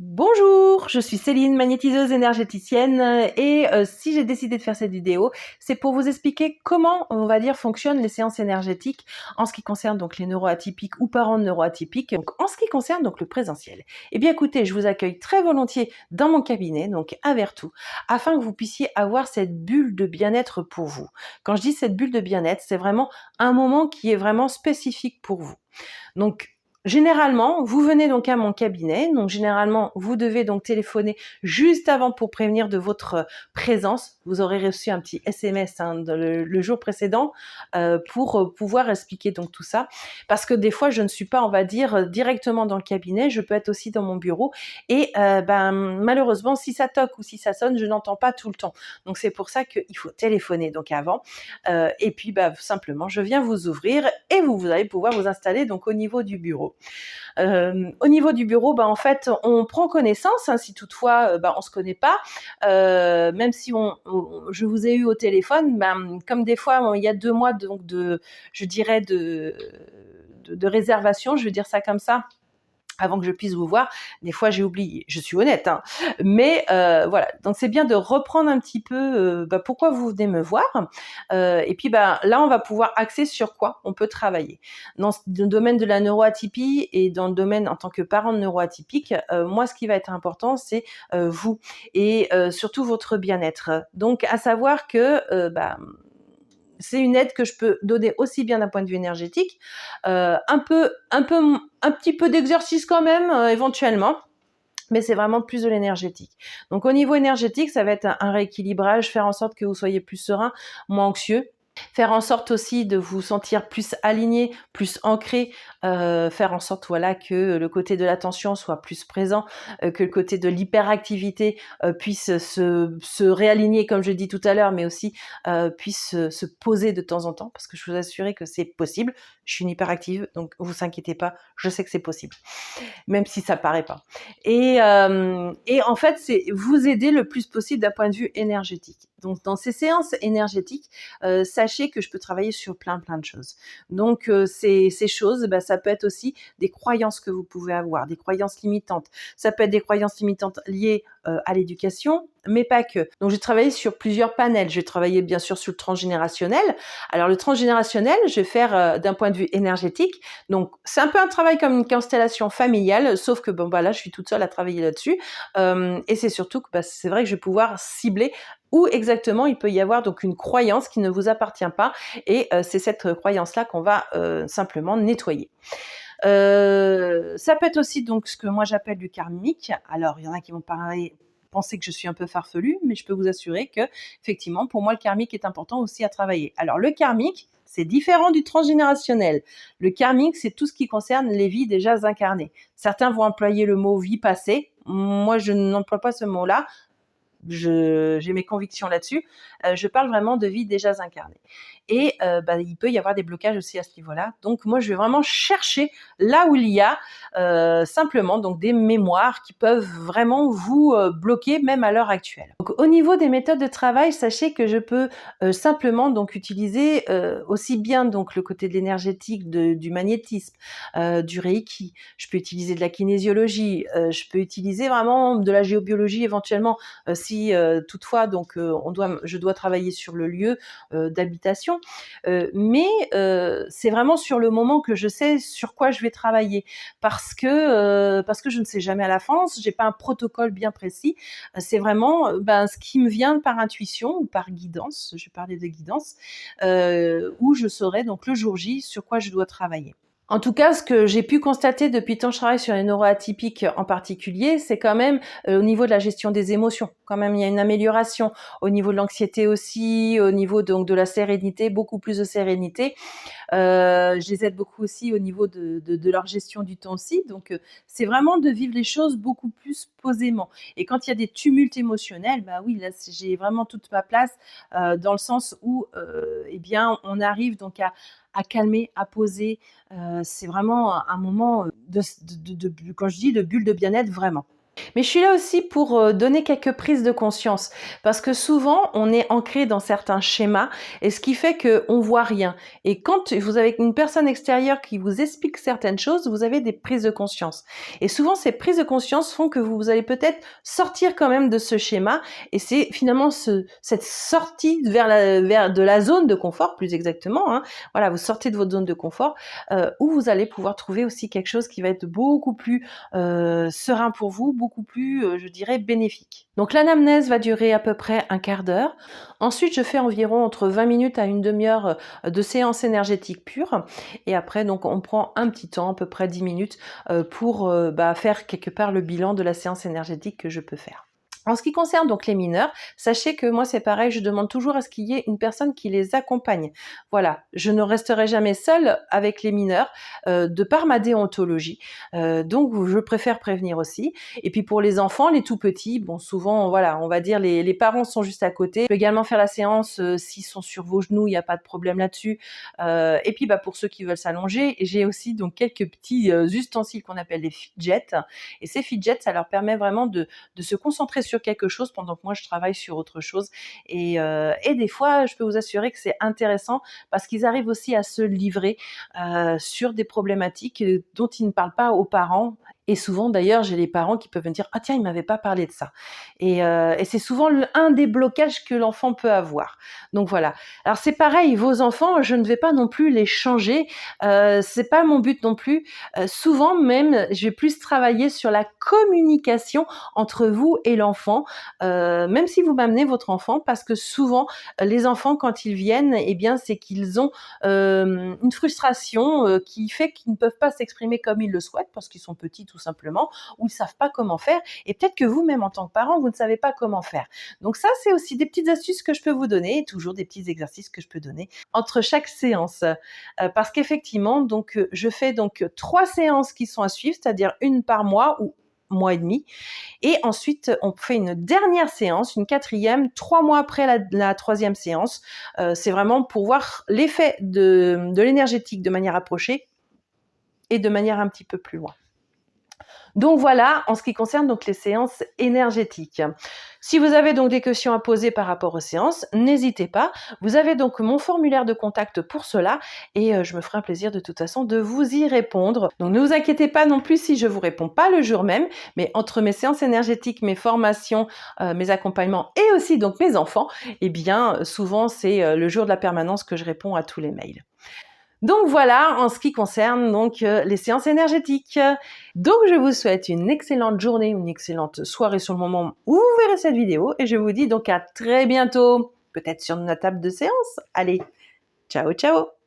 Bonjour, je suis Céline, magnétiseuse énergéticienne et si j'ai décidé de faire cette vidéo, c'est pour vous expliquer comment, on va dire, fonctionnent les séances énergétiques en ce qui concerne donc les neuroatypiques ou parents de neuroatypiques, donc en ce qui concerne donc le présentiel. Eh bien écoutez, je vous accueille très volontiers dans mon cabinet, donc à Vertou, afin que vous puissiez avoir cette bulle de bien-être pour vous. Quand je dis cette bulle de bien-être, c'est vraiment un moment qui est vraiment spécifique pour vous. Donc, généralement, vous venez donc à mon cabinet. Donc, généralement, vous devez donc téléphoner juste avant pour prévenir de votre présence. Vous aurez reçu un petit SMS le jour précédent pour pouvoir expliquer donc tout ça. Parce que des fois, je ne suis pas, on va dire, directement dans le cabinet. Je peux être aussi dans mon bureau. Et malheureusement, si ça toque ou si ça sonne, je n'entends pas tout le temps. Donc, c'est pour ça qu'il faut téléphoner donc avant. Et puis, simplement, je viens vous ouvrir et vous allez pouvoir vous installer donc au niveau du bureau. Au niveau du bureau, en fait, on prend connaissance, hein, si toutefois on se connaît pas, même si je vous ai eu au téléphone, comme des fois il y a 2 mois donc je dirais de réservation, je veux dire ça comme ça. Avant que je puisse vous voir, des fois j'ai oublié, je suis honnête, hein. Mais voilà, donc c'est bien de reprendre un petit peu pourquoi vous venez me voir, et puis là on va pouvoir axer sur quoi on peut travailler. Dans le domaine de la neuroatypie et dans le domaine en tant que parent de neuroatypique, moi ce qui va être important c'est vous et surtout votre bien-être. Donc à savoir que c'est une aide que je peux donner aussi bien d'un point de vue énergétique, un petit peu d'exercice quand même, éventuellement, mais c'est vraiment plus de l'énergétique. Donc au niveau énergétique, ça va être un rééquilibrage, faire en sorte que vous soyez plus serein, moins anxieux. Faire en sorte aussi de vous sentir plus aligné, plus ancré, faire en sorte que le côté de l'attention soit plus présent, que le côté de l'hyperactivité puisse se réaligner comme je dis tout à l'heure, mais aussi puisse se poser de temps en temps, parce que je vous assure que c'est possible. Je suis une hyperactive, donc vous inquiétez pas, je sais que c'est possible, même si ça paraît pas. Et en fait, c'est vous aider le plus possible d'un point de vue énergétique. Donc dans ces séances énergétiques, sachez que je peux travailler sur plein de choses. Donc ces choses, ça peut être aussi des croyances que vous pouvez avoir, des croyances limitantes. Ça peut être des croyances limitantes liées à l'éducation, mais pas que. Donc j'ai travaillé sur plusieurs panels. J'ai travaillé bien sûr sur le transgénérationnel. Alors le transgénérationnel, je vais faire d'un point de vue énergétique. Donc c'est un peu un travail comme une constellation familiale, sauf que là je suis toute seule à travailler là-dessus. Et c'est surtout que c'est vrai que je vais pouvoir cibler où exactement il peut y avoir donc une croyance qui ne vous appartient pas, et c'est cette croyance-là qu'on va simplement nettoyer. Ça peut être aussi donc ce que moi j'appelle du karmique. Alors il y en a qui vont penser que je suis un peu farfelue, mais je peux vous assurer que effectivement pour moi le karmique est important aussi à travailler. Alors le karmique, c'est différent du transgénérationnel. Le karmique, c'est tout ce qui concerne les vies déjà incarnées. Certains vont employer le mot vie passée. Moi, je n'emploie pas ce mot-là. J'ai mes convictions là-dessus. Je parle vraiment de vie déjà incarnée. Et il peut y avoir des blocages aussi à ce niveau-là. Donc moi, je vais vraiment chercher là où il y a simplement donc des mémoires qui peuvent vraiment vous bloquer même à l'heure actuelle. Donc au niveau des méthodes de travail, sachez que je peux simplement donc utiliser aussi bien donc le côté de l'énergétique, du magnétisme, du reiki. Je peux utiliser de la kinésiologie. Je peux utiliser vraiment de la géobiologie éventuellement si toutefois donc je dois travailler sur le lieu d'habitation, mais c'est vraiment sur le moment que je sais sur quoi je vais travailler, parce que je ne sais jamais à l'avance, j'ai pas un protocole bien précis. C'est vraiment ce qui me vient par intuition ou par guidance. Je vais parler de guidance, où je saurai donc le jour J sur quoi je dois travailler. En tout cas, ce que j'ai pu constater depuis tant que je travaille sur les neuroatypiques en particulier, c'est quand même au niveau de la gestion des émotions. Quand même, il y a une amélioration au niveau de l'anxiété aussi, au niveau donc de la sérénité, beaucoup plus de sérénité. Je les aide beaucoup aussi au niveau de leur gestion du temps aussi. Donc, c'est vraiment de vivre les choses beaucoup plus posément. Et quand il y a des tumultes émotionnels, oui, là, j'ai vraiment toute ma place dans le sens où, on arrive donc à calmer, à poser. C'est vraiment un moment quand je dis de bulle de bien-être, vraiment. Mais je suis là aussi pour donner quelques prises de conscience, parce que souvent on est ancré dans certains schémas, et ce qui fait qu'on voit rien. Et quand vous avez une personne extérieure qui vous explique certaines choses, vous avez des prises de conscience. Et souvent ces prises de conscience font que vous allez peut-être sortir quand même de ce schéma, et c'est finalement cette sortie vers de la zone de confort, plus exactement. Hein. Voilà, vous sortez de votre zone de confort, où vous allez pouvoir trouver aussi quelque chose qui va être beaucoup plus serein pour vous, beaucoup plus, je dirais, bénéfique. Donc l'anamnèse va durer à peu près un quart d'heure. Ensuite, je fais environ entre 20 minutes à une demi-heure de séance énergétique pure. Et après, donc, on prend un petit temps, à peu près 10 minutes, pour faire quelque part le bilan de la séance énergétique que je peux faire. En ce qui concerne donc les mineurs, sachez que moi c'est pareil, je demande toujours à ce qu'il y ait une personne qui les accompagne. Voilà, je ne resterai jamais seule avec les mineurs de par ma déontologie. Donc je préfère prévenir aussi. Et puis pour les enfants, les tout petits, bon souvent voilà, on va dire les parents sont juste à côté. Je peux également faire la séance s'ils sont sur vos genoux, il n'y a pas de problème là-dessus. Et puis pour ceux qui veulent s'allonger, j'ai aussi donc quelques petits ustensiles qu'on appelle les fidgets. Et ces fidgets, ça leur permet vraiment de se concentrer sur quelque chose pendant que moi je travaille sur autre chose. Et des fois, je peux vous assurer que c'est intéressant parce qu'ils arrivent aussi à se livrer sur des problématiques dont ils ne parlent pas aux parents. Et souvent, d'ailleurs, j'ai les parents qui peuvent me dire « Ah tiens, il m'avait pas parlé de ça ». Et c'est souvent un des blocages que l'enfant peut avoir. Donc voilà. Alors c'est pareil, vos enfants, je ne vais pas non plus les changer. C'est pas mon but non plus. Souvent même, je vais plus travailler sur la communication entre vous et l'enfant, même si vous m'amenez votre enfant, parce que souvent, les enfants, quand ils viennent, eh bien, c'est qu'ils ont une frustration qui fait qu'ils ne peuvent pas s'exprimer comme ils le souhaitent, parce qu'ils sont petits tout simplement, ou ils savent pas comment faire, et peut-être que vous-même, en tant que parent, vous ne savez pas comment faire. Donc ça, c'est aussi des petites astuces que je peux vous donner, et toujours des petits exercices que je peux donner entre chaque séance. Parce qu'effectivement, donc, je fais donc 3 séances qui sont à suivre, c'est-à-dire une par mois ou mois et demi. Et ensuite, on fait une dernière séance, une quatrième, 3 mois après la troisième séance. C'est vraiment pour voir l'effet de l'énergétique de manière approchée et de manière un petit peu plus loin. Donc voilà, en ce qui concerne donc les séances énergétiques. Si vous avez donc des questions à poser par rapport aux séances, n'hésitez pas. Vous avez donc mon formulaire de contact pour cela et je me ferai un plaisir de toute façon de vous y répondre. Donc ne vous inquiétez pas non plus si je vous réponds pas le jour même, mais entre mes séances énergétiques, mes formations, mes accompagnements et aussi donc mes enfants, eh bien souvent c'est le jour de la permanence que je réponds à tous les mails. Donc voilà, en ce qui concerne donc les séances énergétiques. Donc je vous souhaite une excellente journée, une excellente soirée sur le moment où vous verrez cette vidéo et je vous dis donc à très bientôt, peut-être sur notre table de séance. Allez, ciao ciao.